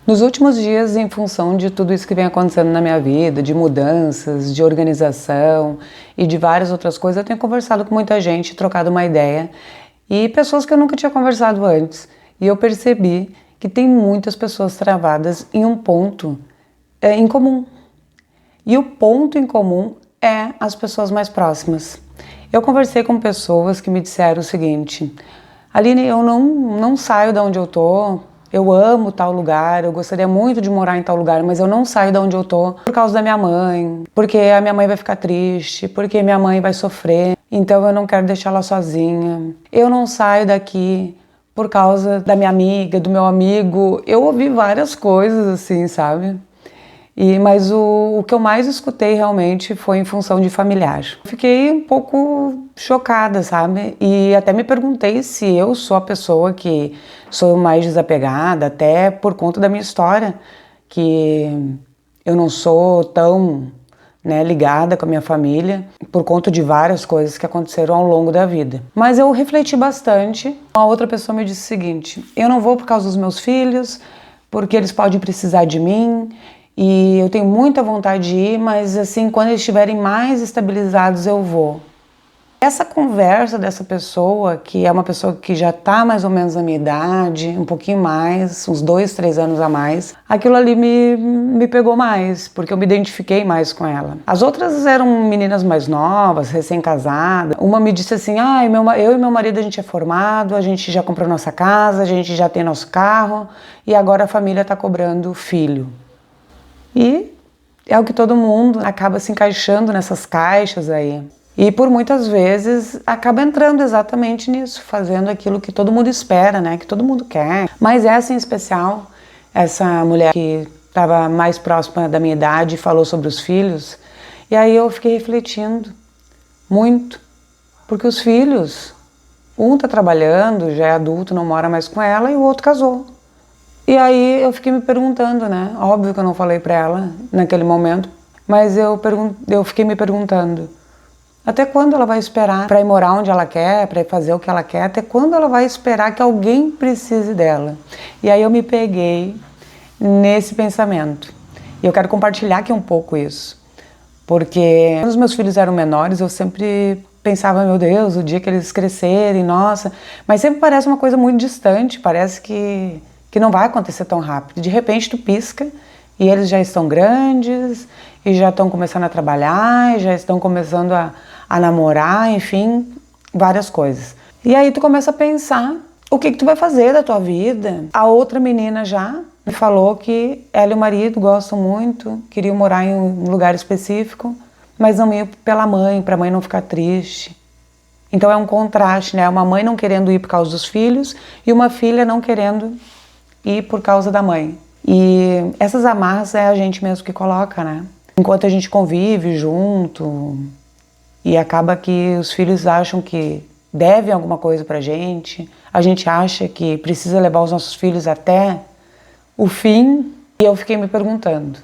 Nos últimos dias, em função de tudo isso que vem acontecendo na minha vida, de mudanças, de organização e de várias outras coisas, eu tenho conversado com muita gente, trocado uma ideia e pessoas que eu nunca tinha conversado antes. E eu percebi que tem muitas pessoas travadas em um ponto em comum. E o ponto em comum é as pessoas mais próximas. Eu conversei com pessoas que me disseram o seguinte: Aline, eu não saio de onde eu tô. Eu amo tal lugar, eu gostaria muito de morar em tal lugar, mas eu não saio de onde eu tô por causa da minha mãe, porque a minha mãe vai ficar triste, porque minha mãe vai sofrer, então eu não quero deixar ela sozinha. Eu não saio daqui por causa da minha amiga, do meu amigo. Eu ouvi várias coisas assim, sabe? Mas o que eu mais escutei realmente foi em função de familiar. Fiquei um pouco chocada, sabe? E até me perguntei se eu sou a pessoa que sou mais desapegada, até por conta da minha história, que eu não sou tão, ligada com a minha família, por conta de várias coisas que aconteceram ao longo da vida. Mas eu refleti bastante. Uma outra pessoa me disse o seguinte: eu não vou por causa dos meus filhos, porque eles podem precisar de mim, e eu tenho muita vontade de ir, mas assim, quando eles estiverem mais estabilizados eu vou. Essa conversa dessa pessoa, que é uma pessoa que já está mais ou menos na minha idade, um pouquinho mais, uns 2, 3 anos a mais, aquilo ali me pegou mais, porque eu me identifiquei mais com ela. As outras eram meninas mais novas, recém-casadas. Uma me disse assim: eu e meu marido, a gente é formado, a gente já comprou nossa casa, a gente já tem nosso carro, e agora a família está cobrando filho. E é o que todo mundo acaba se encaixando nessas caixas aí. E por muitas vezes acaba entrando exatamente nisso, fazendo aquilo que todo mundo espera, que todo mundo quer. Mas essa em especial, essa mulher que estava mais próxima da minha idade, falou sobre os filhos, e aí eu fiquei refletindo muito, porque os filhos, um está trabalhando, já é adulto, não mora mais com ela, e o outro casou. E aí eu fiquei me perguntando, óbvio que eu não falei para ela naquele momento, mas eu fiquei me perguntando: até quando ela vai esperar para ir morar onde ela quer, para ir fazer o que ela quer? Até quando ela vai esperar que alguém precise dela? E aí eu me peguei nesse pensamento. E eu quero compartilhar aqui um pouco isso. Porque quando os meus filhos eram menores, eu sempre pensava: meu Deus, o dia que eles crescerem, nossa. Mas sempre parece uma coisa muito distante, parece que não vai acontecer tão rápido. De repente tu pisca e eles já estão grandes, e já estão começando a trabalhar, e já estão começando a namorar, enfim, várias coisas. E aí tu começa a pensar o que tu vai fazer da tua vida. A outra menina já me falou que ela e o marido gostam muito, queriam morar em um lugar específico, mas não iam pela mãe, para a mãe não ficar triste. Então é um contraste, uma mãe não querendo ir por causa dos filhos e uma filha não querendo ir por causa da mãe. E essas amarras é a gente mesmo que coloca, Enquanto a gente convive junto, e acaba que os filhos acham que devem alguma coisa pra gente, a gente acha que precisa levar os nossos filhos até o fim. E eu fiquei me perguntando: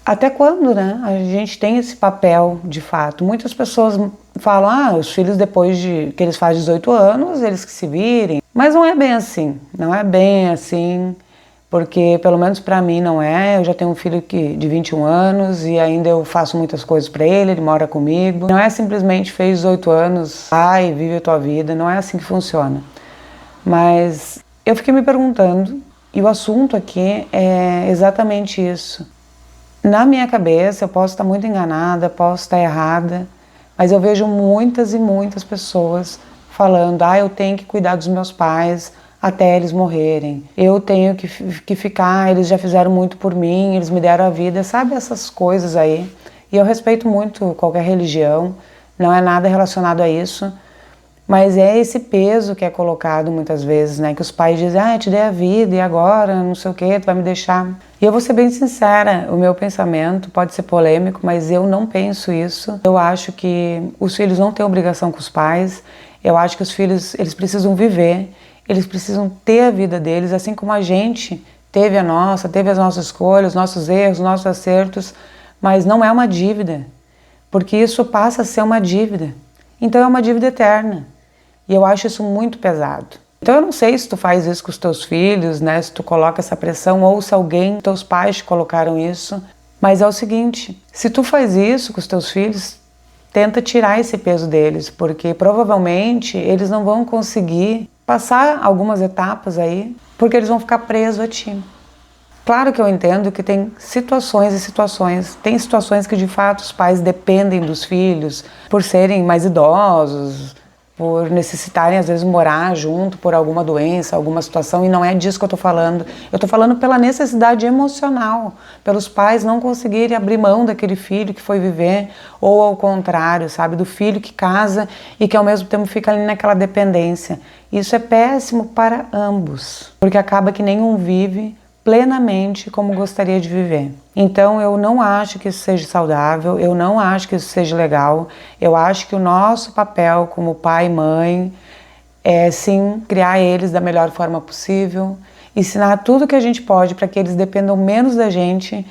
até quando, a gente tem esse papel de fato? Muitas pessoas falam: os filhos depois de que eles fazem 18 anos, eles que se virem. Mas não é bem assim, não é bem assim. Porque, pelo menos para mim, não é. Eu já tenho um filho de 21 anos e ainda eu faço muitas coisas para ele mora comigo. Não é simplesmente fez 18 anos, sai, vive a tua vida, não é assim que funciona. Mas eu fiquei me perguntando, e o assunto aqui é exatamente isso. Na minha cabeça, eu posso estar muito enganada, posso estar errada, mas eu vejo muitas e muitas pessoas falando: eu tenho que cuidar dos meus pais até eles morrerem, eu tenho que ficar, eles já fizeram muito por mim, eles me deram a vida, sabe, essas coisas aí. E eu respeito muito qualquer religião, não é nada relacionado a isso, mas é esse peso que é colocado muitas vezes, que os pais dizem: eu te dei a vida e agora, não sei o que, tu vai me deixar. E eu vou ser bem sincera, o meu pensamento pode ser polêmico, mas eu não penso isso. Eu acho que os filhos não têm obrigação com os pais, eu acho que os filhos, eles precisam viver, eles precisam ter a vida deles, assim como a gente teve a nossa, teve as nossas escolhas, nossos erros, nossos acertos, mas não é uma dívida, porque isso passa a ser uma dívida. Então é uma dívida eterna. E eu acho isso muito pesado. Então eu não sei se tu faz isso com os teus filhos, né? Se tu coloca essa pressão ou se alguém, teus pais te colocaram isso. Mas é o seguinte, se tu faz isso com os teus filhos, tenta tirar esse peso deles, porque provavelmente eles não vão conseguir passar algumas etapas aí, porque eles vão ficar presos a ti. Claro que eu entendo que tem situações e situações. Tem situações que de fato os pais dependem dos filhos por serem mais idosos, por necessitarem às vezes morar junto por alguma doença, alguma situação, e não é disso que eu estou falando. Eu estou falando pela necessidade emocional, pelos pais não conseguirem abrir mão daquele filho que foi viver, ou ao contrário, sabe, do filho que casa e que ao mesmo tempo fica ali naquela dependência. Isso é péssimo para ambos, porque acaba que nenhum vive plenamente como gostaria de viver. Então eu não acho que isso seja saudável, eu não acho que isso seja legal. Eu acho que o nosso papel como pai e mãe é sim criar eles da melhor forma possível, ensinar tudo que a gente pode para que eles dependam menos da gente.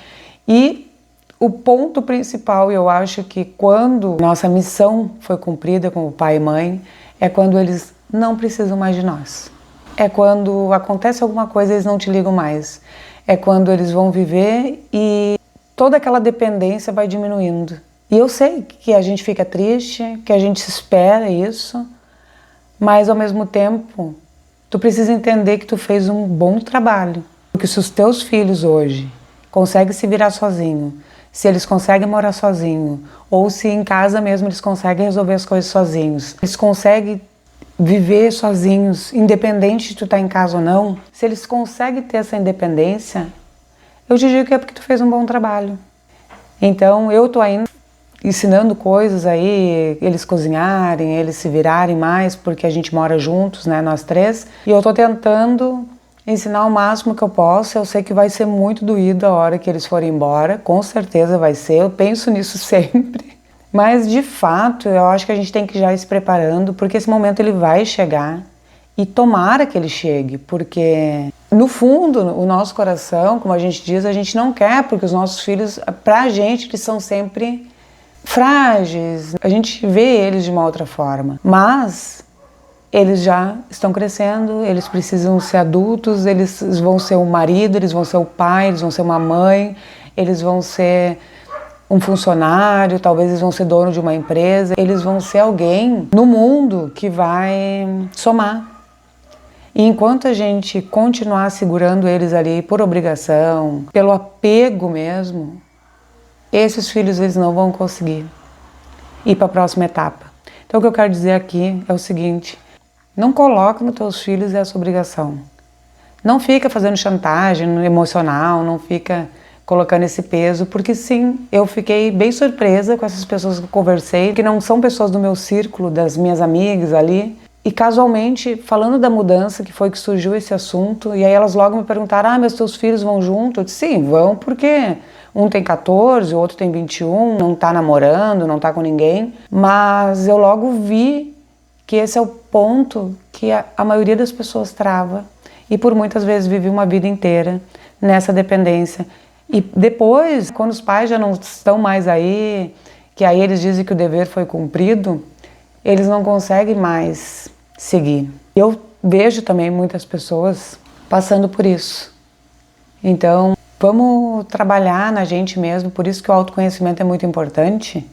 E o ponto principal, eu acho que quando nossa missão foi cumprida como pai e mãe, é quando eles não precisam mais de nós. É quando acontece alguma coisa, eles não te ligam mais. É quando eles vão viver e toda aquela dependência vai diminuindo. E eu sei que a gente fica triste, que a gente espera isso, mas ao mesmo tempo, tu precisa entender que tu fez um bom trabalho. Porque se os teus filhos hoje conseguem se virar sozinho, se eles conseguem morar sozinho, ou se em casa mesmo eles conseguem resolver as coisas sozinhos, eles conseguem viver sozinhos, independente de tu estar em casa ou não, se eles conseguem ter essa independência, eu te digo que é porque tu fez um bom trabalho. Então eu tô ainda ensinando coisas aí, eles cozinharem, eles se virarem mais, porque a gente mora juntos, né, nós três, e eu tô tentando ensinar o máximo que eu posso. Eu sei que vai ser muito doído a hora que eles forem embora, com certeza vai ser, eu penso nisso sempre. Mas, de fato, eu acho que a gente tem que já ir se preparando, porque esse momento ele vai chegar e tomara que ele chegue, porque, no fundo, o nosso coração, como a gente diz, a gente não quer, porque os nossos filhos, pra gente, eles são sempre frágeis, a gente vê eles de uma outra forma, mas eles já estão crescendo, eles precisam ser adultos, eles vão ser um marido, eles vão ser o pai, eles vão ser uma mãe, eles vão ser um funcionário, talvez eles vão ser dono de uma empresa, eles vão ser alguém no mundo que vai somar. E enquanto a gente continuar segurando eles ali por obrigação, pelo apego mesmo, esses filhos eles não vão conseguir ir para a próxima etapa. Então o que eu quero dizer aqui é o seguinte, não coloca nos teus filhos essa obrigação. Não fica fazendo chantagem emocional, não fica colocando esse peso, porque sim, eu fiquei bem surpresa com essas pessoas que eu conversei, que não são pessoas do meu círculo, das minhas amigas ali, e casualmente, falando da mudança, que foi que surgiu esse assunto, e aí elas logo me perguntaram, meus teus filhos vão junto? Eu disse, sim, vão, porque um tem 14, o outro tem 21, não tá namorando, não tá com ninguém, mas eu logo vi que esse é o ponto que a maioria das pessoas trava, e por muitas vezes vive uma vida inteira nessa dependência. E depois, quando os pais já não estão mais aí, que aí eles dizem que o dever foi cumprido, eles não conseguem mais seguir. Eu vejo também muitas pessoas passando por isso. Então, vamos trabalhar na gente mesmo, por isso que o autoconhecimento é muito importante,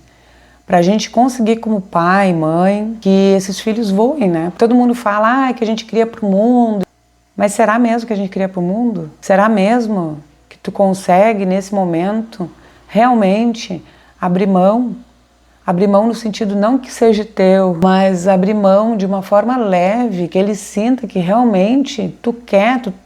para a gente conseguir como pai, mãe, que esses filhos voem, né? Todo mundo fala, que a gente cria para o mundo, mas será mesmo que a gente cria para o mundo? Será mesmo tu consegue, nesse momento, realmente abrir mão no sentido não que seja teu, mas abrir mão de uma forma leve, que ele sinta que realmente tu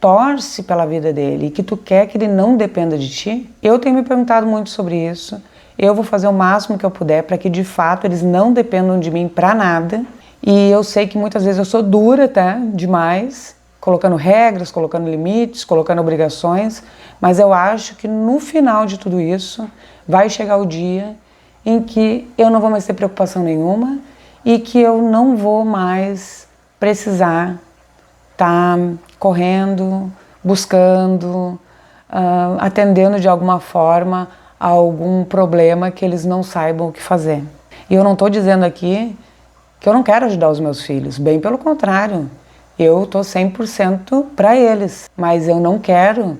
torce pela vida dele, e que tu quer que ele não dependa de ti. Eu tenho me perguntado muito sobre isso, eu vou fazer o máximo que eu puder para que de fato eles não dependam de mim para nada, e eu sei que muitas vezes eu sou dura, tá? Demais, colocando regras, colocando limites, colocando obrigações, mas eu acho que no final de tudo isso vai chegar o dia em que eu não vou mais ter preocupação nenhuma e que eu não vou mais precisar estar correndo, buscando, atendendo de alguma forma a algum problema que eles não saibam o que fazer. E eu não estou dizendo aqui que eu não quero ajudar os meus filhos, bem pelo contrário. Eu tô 100% para eles, mas eu não quero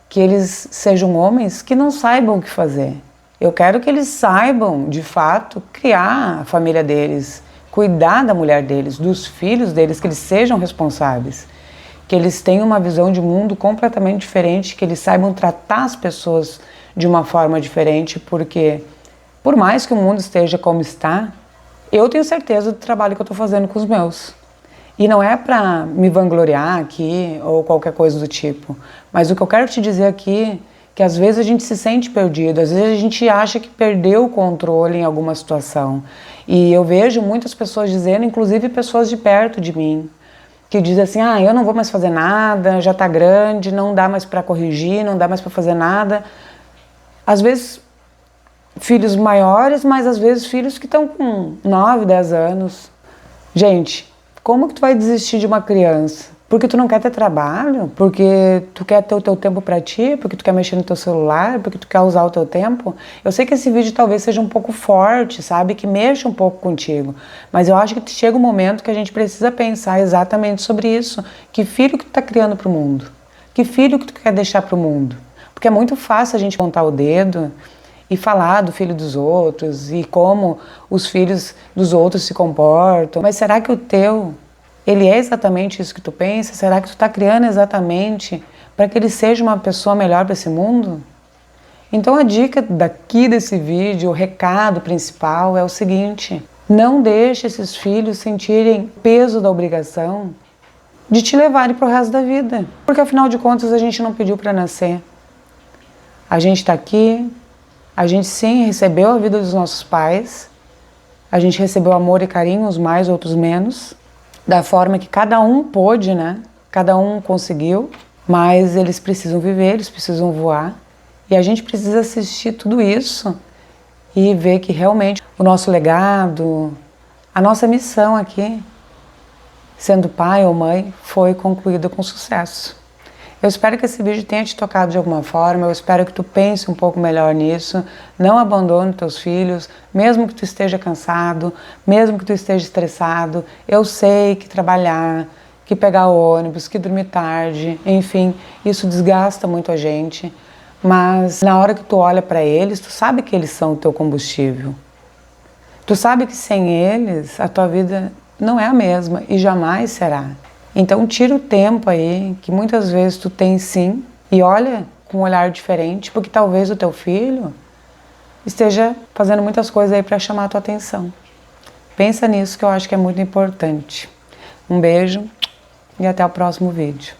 que eles sejam homens que não saibam o que fazer. Eu quero que eles saibam, de fato, criar a família deles, cuidar da mulher deles, dos filhos deles, que eles sejam responsáveis, que eles tenham uma visão de mundo completamente diferente, que eles saibam tratar as pessoas de uma forma diferente, porque por mais que o mundo esteja como está, eu tenho certeza do trabalho que eu estou fazendo com os meus. E não é para me vangloriar aqui ou qualquer coisa do tipo, mas o que eu quero te dizer aqui é que às vezes a gente se sente perdido, às vezes a gente acha que perdeu o controle em alguma situação. E eu vejo muitas pessoas dizendo, inclusive pessoas de perto de mim, que dizem assim, eu não vou mais fazer nada, já está grande, não dá mais para corrigir, não dá mais para fazer nada. Às vezes filhos maiores, mas às vezes filhos que estão com 9, 10 anos. Gente, como que tu vai desistir de uma criança? Porque tu não quer ter trabalho? Porque tu quer ter o teu tempo pra ti? Porque tu quer mexer no teu celular? Porque tu quer usar o teu tempo? Eu sei que esse vídeo talvez seja um pouco forte, sabe? Que mexa um pouco contigo. Mas eu acho que chega um momento que a gente precisa pensar exatamente sobre isso. Que filho que tu tá criando pro mundo? Que filho que tu quer deixar pro mundo? Porque é muito fácil a gente apontar o dedo e falar do filho dos outros e como os filhos dos outros se comportam. Mas será que o teu, ele é exatamente isso que tu pensa? Será que tu está criando exatamente para que ele seja uma pessoa melhor para esse mundo? Então a dica daqui desse vídeo, o recado principal é o seguinte: não deixe esses filhos sentirem peso da obrigação de te levarem para o resto da vida. Porque afinal de contas a gente não pediu para nascer. A gente está aqui. A gente sim recebeu a vida dos nossos pais, a gente recebeu amor e carinho, uns mais, outros menos, da forma que cada um pôde, né? Cada um conseguiu, mas eles precisam viver, eles precisam voar. E a gente precisa assistir tudo isso e ver que realmente o nosso legado, a nossa missão aqui, sendo pai ou mãe, foi concluída com sucesso. Eu espero que esse vídeo tenha te tocado de alguma forma, eu espero que tu pense um pouco melhor nisso, não abandone teus filhos, mesmo que tu esteja cansado, mesmo que tu esteja estressado. Eu sei que trabalhar, que pegar o ônibus, que dormir tarde, enfim, isso desgasta muito a gente, mas na hora que tu olha para eles, tu sabe que eles são o teu combustível. Tu sabe que sem eles a tua vida não é a mesma e jamais será. Então tira o tempo aí, que muitas vezes tu tem sim, e olha com um olhar diferente, porque talvez o teu filho esteja fazendo muitas coisas aí para chamar a tua atenção. Pensa nisso que eu acho que é muito importante. Um beijo e até o próximo vídeo.